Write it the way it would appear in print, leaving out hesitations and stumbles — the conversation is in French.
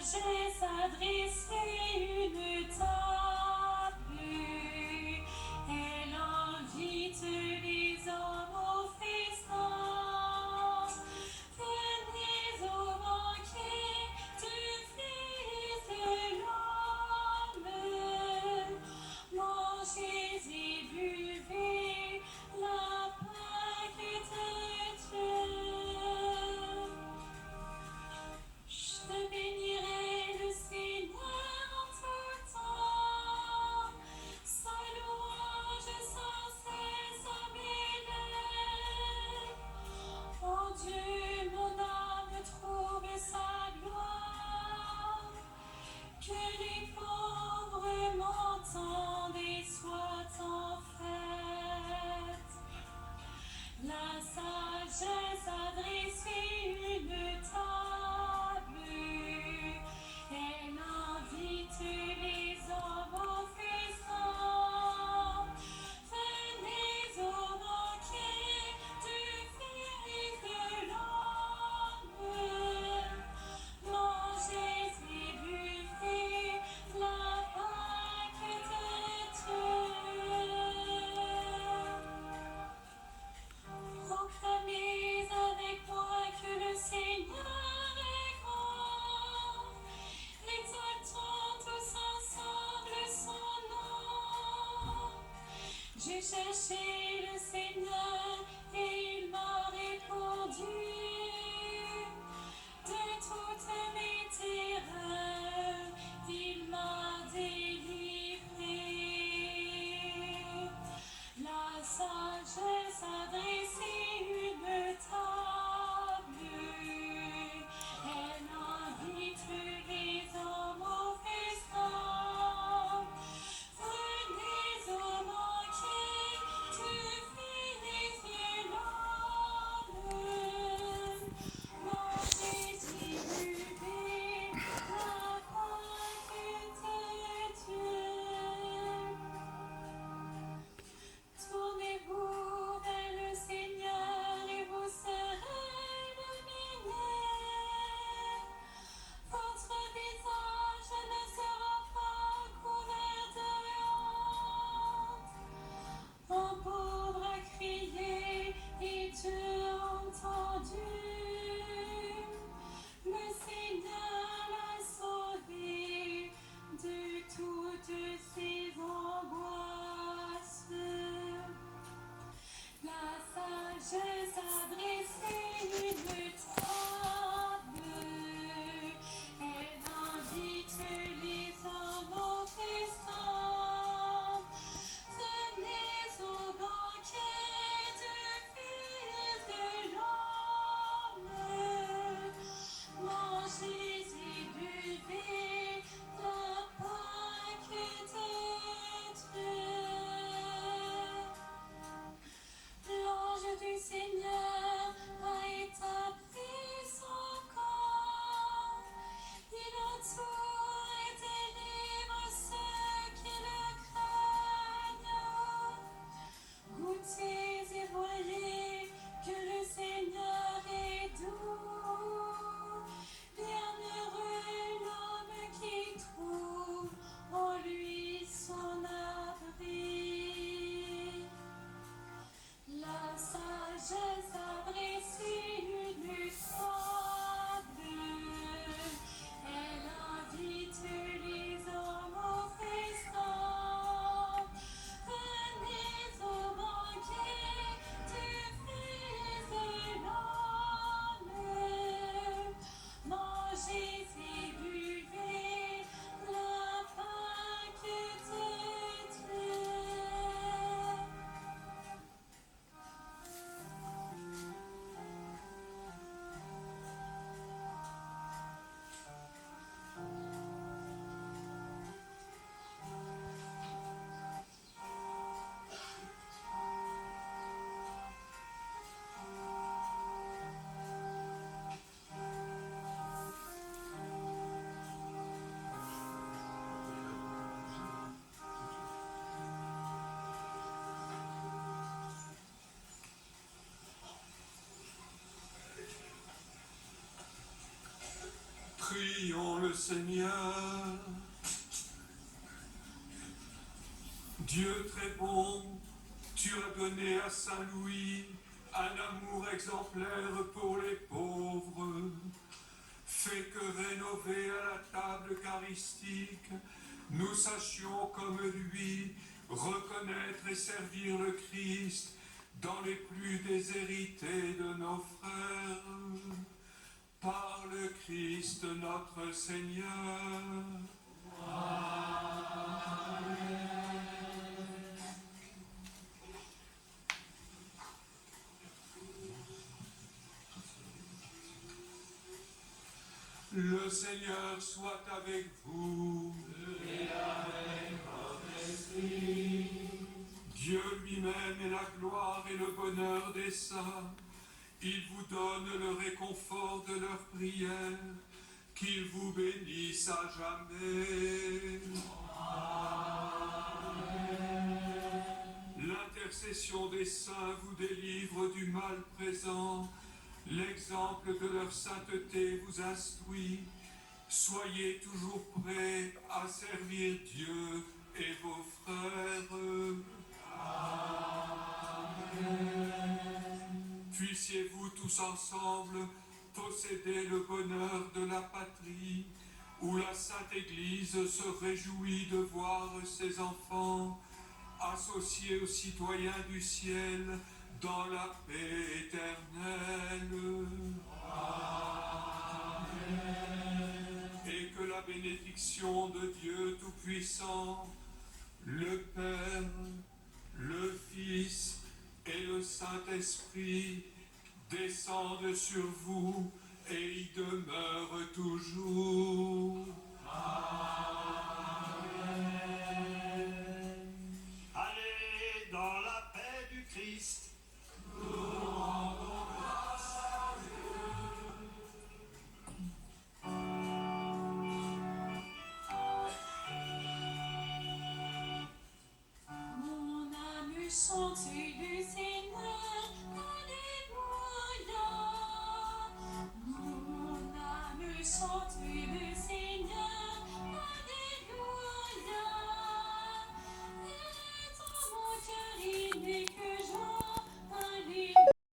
sagesse a dressé une table. Elle invite les hommes au festin. Venez au banquet du Fils de l'homme. Mangez et buvez la Pâque de Dieu. Je bénirai le Seigneur en tout temps. Sa louange sans cesse à mes lèvres. Oh Dieu, mon âme trouve sa gloire. Que les pauvres m'entendent et soient en fête. La sagesse a dressé une table. Elle invite les hommes au festin. Venez au banquet du Fils de l'homme. Mangez et buvez la Pâque de Dieu. Proclamez avec moi que le Seigneur est grand. Exaltons tous ensemble son nom. J'ai cherché le Seigneur et il m'a répondu. De toutes mes terreurs, il m'a délivré. La sagesse a dressé une table. Elle invite les hommes au festin. Venez au banquet du Fils Prions le Seigneur. Dieu très bon, tu as donné à Saint Louis un amour exemplaire pour les pauvres. Fais que rénovés à la table eucharistique, nous sachions comme lui reconnaître et servir le Christ dans les plus déshérités de nos frères. Par le Christ notre Seigneur. Le Seigneur soit avec vous. Et avec votre esprit. Dieu lui-même est la gloire et le bonheur des saints. Il vous donne le réconfort de leurs prières. Qu'il vous bénisse à jamais. L'intercession des saints vous délivre du mal présent. L'exemple de leur sainteté vous instruit. Soyez toujours prêts à servir Dieu et vos frères. Amen. Puissiez-vous tous ensemble posséder le bonheur de la patrie, où la Sainte Église se réjouit de voir ses enfants associés aux citoyens du ciel dans la paix éternelle. Amen. Et que la bénédiction de Dieu Tout-Puissant, le Père, le Fils et le Saint-Esprit descendent sur vous et y demeurent toujours. Amen. Allez dans la paix du Christ. Nous rendons grâce à Dieu. Mon âme chante